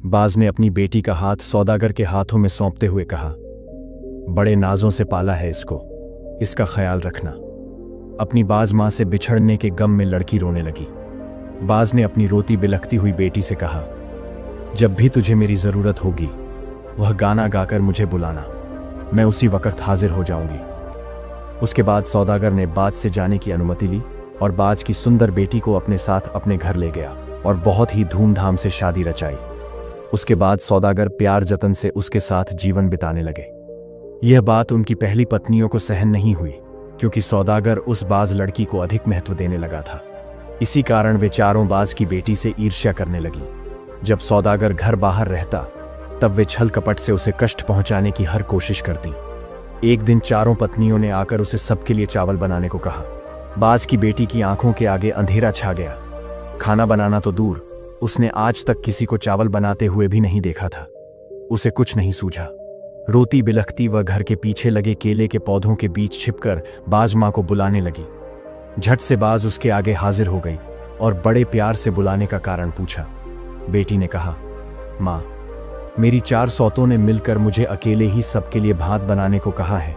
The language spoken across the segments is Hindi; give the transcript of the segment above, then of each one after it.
बाज ने अपनी बेटी का हाथ सौदागर के हाथों में सौंपते हुए कहा, बड़े नाजों से पाला है इसको, इसका ख्याल रखना। अपनी बाज मां से बिछड़ने के गम में लड़की रोने लगी। बाज ने अपनी रोती बिलखती हुई बेटी से कहा, जब भी तुझे मेरी जरूरत होगी वह गाना गाकर मुझे बुलाना, मैं उसी वक्त हाजिर हो जाऊंगी। उसके बाद सौदागर ने बाज से जाने की अनुमति ली और बाज की सुंदर बेटी को अपने साथ अपने घर ले गया और बहुत ही धूमधाम से शादी रचाई। उसके बाद सौदागर प्यार जतन से उसके साथ जीवन बिताने लगे। यह बात उनकी पहली पत्नियों को सहन नहीं हुई, क्योंकि सौदागर उस बाज लड़की को अधिक महत्व देने लगा था। इसी कारण वे चारों बाज की बेटी से ईर्ष्या करने लगी। जब सौदागर घर बाहर रहता तब वे छल कपट से उसे कष्ट पहुंचाने की हर कोशिश करती। एक दिन चारों पत्नियों ने आकर उसे सबके लिए चावल बनाने को कहा। बाज की बेटी की आंखों के आगे अंधेरा छा गया। खाना बनाना तो दूर, उसने आज तक किसी को चावल बनाते हुए भी नहीं देखा था। उसे कुछ नहीं सूझा। रोती बिलखती वह घर के पीछे लगे केले के पौधों के बीच छिपकर बाज मां को बुलाने लगी। झट से बाज उसके आगे हाजिर हो गई और बड़े प्यार से बुलाने का कारण पूछा। बेटी ने कहा, मां, मेरी 4 सौतों ने मिलकर मुझे अकेले ही सबके लिए भात बनाने को कहा है,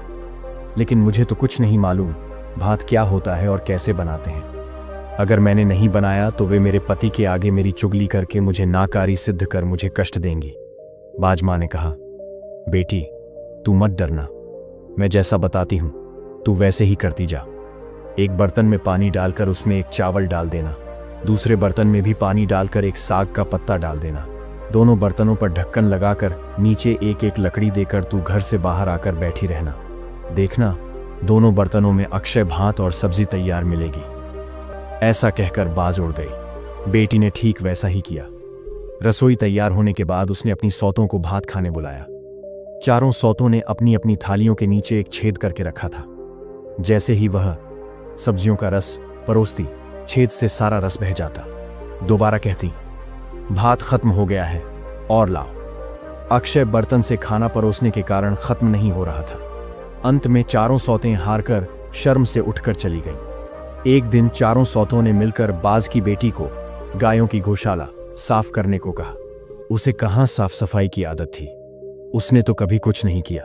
लेकिन मुझे तो कुछ नहीं मालूम भात क्या होता है और कैसे बनाते हैं। अगर मैंने नहीं बनाया तो वे मेरे पति के आगे मेरी चुगली करके मुझे नाकारी सिद्ध कर मुझे कष्ट देंगी। बाज मां ने कहा, बेटी तू मत डरना, मैं जैसा बताती हूं तू वैसे ही करती जा। एक बर्तन में पानी डालकर उसमें एक चावल डाल देना, दूसरे बर्तन में भी पानी डालकर एक साग का पत्ता डाल देना। दोनों बर्तनों पर ढक्कन लगाकर नीचे एक एक लकड़ी देकर तू घर से बाहर आकर बैठी रहना। देखना दोनों बर्तनों में अक्षय भात और सब्जी तैयार मिलेगी। ऐसा कहकर बाज उड़ गई। बेटी ने ठीक वैसा ही किया। रसोई तैयार होने के बाद उसने अपनी सौतों को भात खाने बुलाया। चारों सौतों ने अपनी अपनी थालियों के नीचे एक छेद करके रखा था। जैसे ही वह सब्जियों का रस परोसती, छेद से सारा रस बह जाता। दोबारा कहती, भात खत्म हो गया है और लाओ। अक्षय बर्तन से खाना परोसने के कारण खत्म नहीं हो रहा था। अंत में चारों सौतें हारकर शर्म से उठकर चली गईं। एक दिन चारों सौतों ने मिलकर बाज की बेटी को गायों की गौशाला साफ करने को कहा। उसे कहां साफ सफाई की आदत थी, उसने तो कभी कुछ नहीं किया।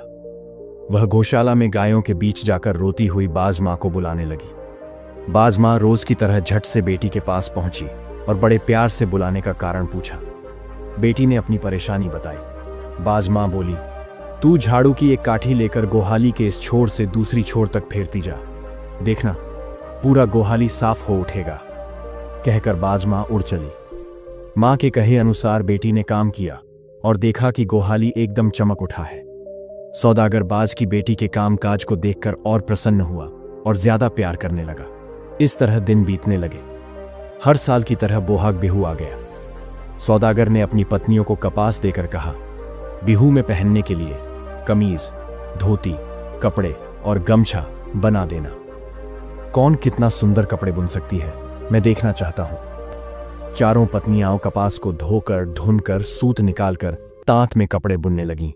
वह गौशाला में गायों के बीच जाकर रोती हुई बाज मां को बुलाने लगी। बाज मां रोज की तरह झट से बेटी के पास पहुंची और बड़े प्यार से बुलाने का कारण पूछा। बेटी ने अपनी परेशानी बताई। बाज मां बोली, तू झाड़ू की एक काठी लेकर गोहाली के इस छोर से दूसरी छोर तक फेरती जा, देखना पूरा गोहाली साफ हो उठेगा। कहकर बाज मां उड़ चली। मां के कहे अनुसार बेटी ने काम किया और देखा कि गोहाली एकदम चमक उठा है। सौदागर बाज की बेटी के कामकाज को देखकर और प्रसन्न हुआ और ज्यादा प्यार करने लगा। इस तरह दिन बीतने लगे। हर साल की तरह बोहाग बिहू आ गया। सौदागर ने अपनी पत्नियों को कपास देकर कहा, बिहू में पहनने के लिए कमीज, धोती, कपड़े और गमछा बना देना। कौन कितना सुंदर कपड़े बुन सकती है, मैं देखना चाहता हूं। चारों पत्नियां कपास को धोकर धुनकर सूत निकालकर तांत में कपड़े बुनने लगीं।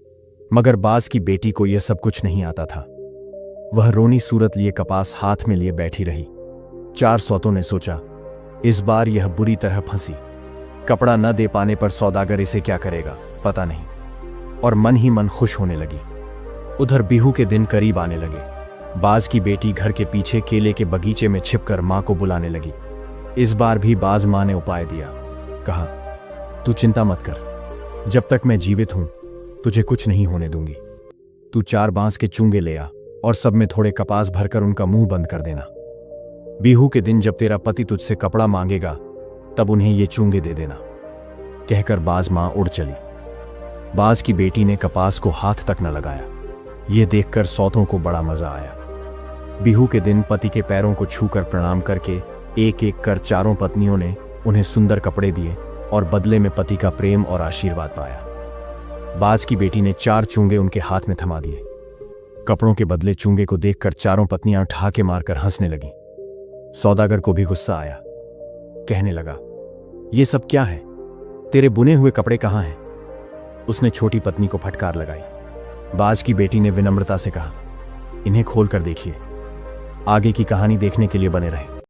मगर बाज की बेटी को यह सब कुछ नहीं आता था। वह रोनी सूरत लिए कपास हाथ में लिए बैठी रही। 4 सौतों ने सोचा, इस बार यह बुरी तरह फंसी। कपड़ा न दे पाने पर सौदागर इसे क्या करेगा पता नहीं, और मन ही मन खुश होने लगी। उधर बिहू के दिन करीब आने लगे। बाज की बेटी घर के पीछे केले के बगीचे में छिपकर मां को बुलाने लगी। इस बार भी बाज मां ने उपाय दिया। कहा, तू चिंता मत कर, जब तक मैं जीवित हूं तुझे कुछ नहीं होने दूंगी। तू 4 बांस के चूंगे ले आ और सब में थोड़े कपास भरकर उनका मुंह बंद कर देना। बिहू के दिन जब तेरा पति तुझसे कपड़ा मांगेगा तब उन्हें ये चूंगे दे देना। कहकर बाज मां उड़ चली। बाज की बेटी ने कपास को हाथ तक न लगाया। यह देखकर सौतों को बड़ा मजा आया। बिहू के दिन पति के पैरों को छूकर प्रणाम करके एक एक कर चारों पत्नियों ने उन्हें सुंदर कपड़े दिए और बदले में पति का प्रेम और आशीर्वाद पाया। बाज की बेटी ने 4 चूंगे उनके हाथ में थमा दिए। कपड़ों के बदले चूंगे को देखकर चारों पत्नियां ठहाके मारकर हंसने लगीं। सौदागर को भी गुस्सा आया। कहने लगा, ये सब क्या है, तेरे बुने हुए कपड़े कहां हैं? उसने छोटी पत्नी को फटकार लगाई। बाज की बेटी ने विनम्रता से कहा, इन्हें खोल कर देखिए, आगे की कहानी देखने के लिए बने रहें।